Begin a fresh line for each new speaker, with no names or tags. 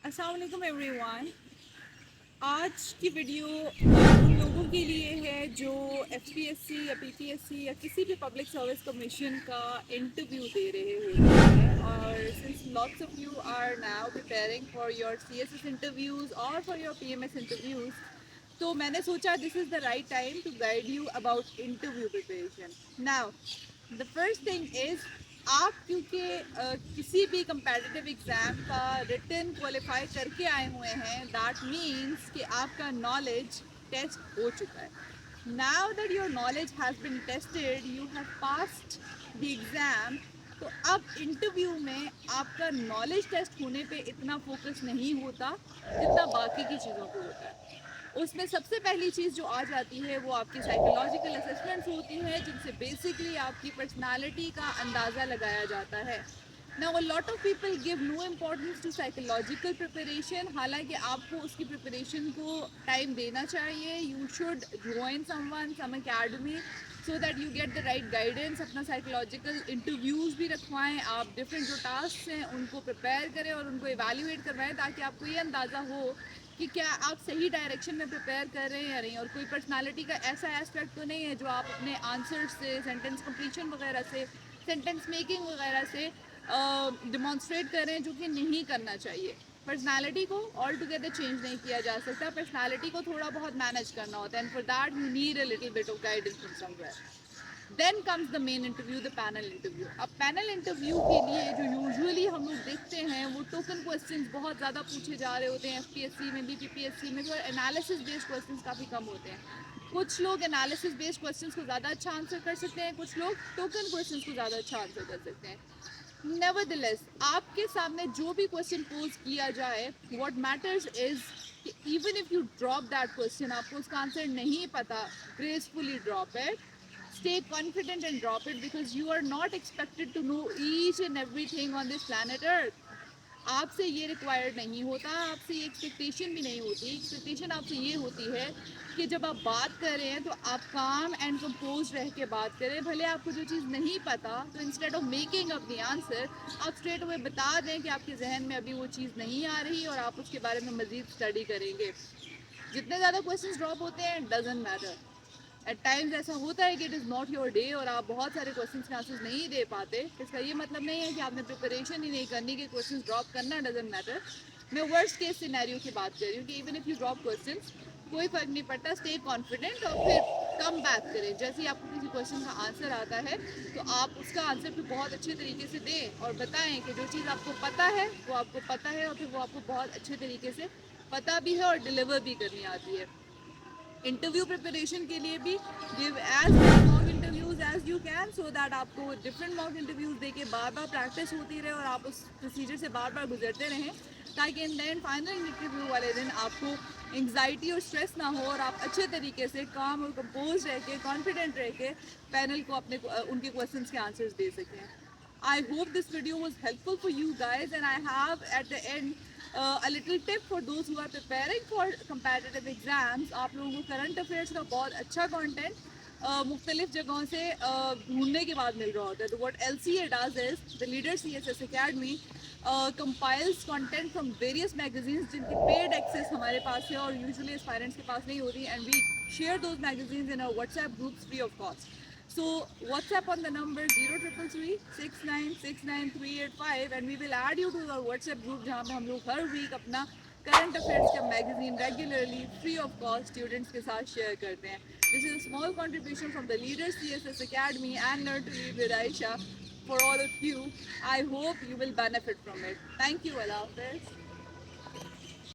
अस्सलाम वालेकुम एवरीवन। आज की वीडियो उन लोगों के लिए है जो एफपीएससी या पीपीएससी या किसी भी पब्लिक सर्विस कमीशन का इंटरव्यू दे रहे होते हैं। और since lots of you are now preparing for your CSS interviews और फॉर योर पीएमएस इंटरव्यूज़, तो मैंने सोचा this is the right time to guide you about interview preparation. Now the first thing is, आप क्योंकि किसी भी competitive exam का written qualify करके आए हुए हैं, दैट मीन्स कि आपका नॉलेज टेस्ट हो चुका है। Now that your knowledge has been tested, you have passed the exam. तो अब इंटरव्यू में आपका नॉलेज टेस्ट होने पे इतना फोकस नहीं होता जितना बाकी की चीज़ों पे होता है। उसमें सबसे पहली चीज़ जो आ जाती है वो आपकी साइकोलॉजिकल असेसमेंट्स होती हैं, जिनसे बेसिकली आपकी पर्सनालिटी का अंदाज़ा लगाया जाता है। Now a lot of people give no importance to psychological preparation, हालांकि आपको उसकी प्रिपरेशन को टाइम देना चाहिए। You should join some academy so that you get the right guidance। अपना साइकोलॉजिकल इंटरव्यूज़ भी रखवाएं, आप डिफरेंट जो टास्क हैं उनको प्रिपेयर करें और उनको इवेल्युएट करवाएं, ताकि आपको ये अंदाज़ा हो कि क्या आप सही डायरेक्शन में प्रिपेयर कर रहे हैं या नहीं। और कोई पर्सनालिटी का ऐसा एस्पेक्ट तो नहीं है जो आप अपने आंसर से, सेंटेंस कंप्लीशन वगैरह से, सेंटेंस मेकिंग वगैरह से डिमॉन्स्ट्रेट कर रहे हैं, जो कि नहीं करना चाहिए। पर्सनालिटी को ऑल टुगेदर चेंज नहीं किया जा सकता, पर्सनालिटी को थोड़ा बहुत मैनेज करना होता है, and for that you need a little bit of guidance from somewhere. Then comes the main interview, the panel interview. अब पैनल इंटरव्यू के लिए जो यूजुअली हम लोग देखते हैं वो टोकन क्वेश्चंस बहुत ज़्यादा पूछे जा रहे होते हैं। एफपीएससी में भी, पीपीएससी में भी, और एनालिसिस बेस्ड क्वेश्चंस काफ़ी कम होते हैं। कुछ लोग एनालिसिस बेस्ड क्वेश्चंस को ज़्यादा अच्छा आंसर कर सकते हैं, कुछ लोग टोकन क्वेश्चंस को ज़्यादा अच्छा आंसर कर सकते हैं। नेवरदलेस, आपके सामने जो भी क्वेश्चन पोज किया जाए, व्हाट मैटर्स इज कि even if you drop that question, आपको उसका आंसर नहीं पता, gracefully drop it, stay confident and drop it, because you are not expected to know each and everything on this planet earth। आपसे ये required नहीं होता, आपसे ये एक्सपेक्टेशन भी नहीं होती। एक्सपेक्टेशन आपसे ये होती है कि जब आप बात कर रहे हैं तो आप काम एंड कंपोज रह के बात करें। भले आपको जो चीज़ नहीं पता, तो instead of making up the answer, आप स्ट्रेट अवे बता दें कि आपके जहन में अभी वो चीज़ नहीं आ रही और आप उसके बारे में मज़ीद स्टडी करेंगे। जितने ज़्यादा क्वेश्चन ड्रॉप होते हैं, डजंट मैटर। एट टाइम्स ऐसा होता है कि it is not your day और आप बहुत सारे क्वेश्चन के आंसर्स नहीं दे पाते। इसका ये मतलब नहीं है कि आपने प्रिपरेशन ही नहीं करनी, कि क्वेश्चन ड्रॉप करना डजंट मैटर। मैं वर्स्ट केस सिनेरियो की बात कर रही हूँ कि even if you drop question, कोई फ़र्क नहीं पड़ता, स्टे कॉन्फिडेंट और फिर कम बैक करें। जैसे ही आपको किसी क्वेश्चन का आंसर आता है, तो आप उसका आंसर फिर बहुत अच्छे तरीके से दें और बताएं कि जो चीज़ आपको पता है वो आपको पता है, और फिर वो आपको बहुत अच्छे तरीके से पता भी है और डिलीवर भी करनी आती है। इंटरव्यू प्रिपरेशन के लिए भी give as many mock interviews as you can, so that आपको डिफरेंट मॉक इंटरव्यूज देके बार बार प्रैक्टिस होती रहे और आप उस प्रोसीजर से बार बार गुजरते रहें, ताकि इन दैन फाइनल इंटरव्यू वाले दिन आपको एंग्जाइटी और स्ट्रेस ना हो और आप अच्छे तरीके से काम और कंपोज रह के, कॉन्फिडेंट रह के पैनल को अपने उनके क्वेश्चन के आंसर्स दे सकें। I hope this video was helpful for you guys, and I have at the end a little tip for those who are preparing for competitive exams। आप लोगों को करंट अफेयर्स का बहुत अच्छा कंटेंट मुख्तलिफ जगहों से ढूंढने के बाद मिल रहा होता है। तो what LCA does is, the Leader CSS Academy compiles content from various magazines जिनकी paid access हमारे पास है और usually aspirants के पास नहीं होती, and we share those magazines in our WhatsApp groups free of cost। So WhatsApp on the number 0333696938 and we will add you to our WhatsApp group, जहाँ पे हम लोग हर वीक अपना करंट अफेयर्स का magazine regularly free of cost students के साथ share करते हैं। This is a small contribution from the leader CSS Academy and Learn to Lead with Aisha for all of you। I hope you will benefit from it. Thank you. Allah Hafiz.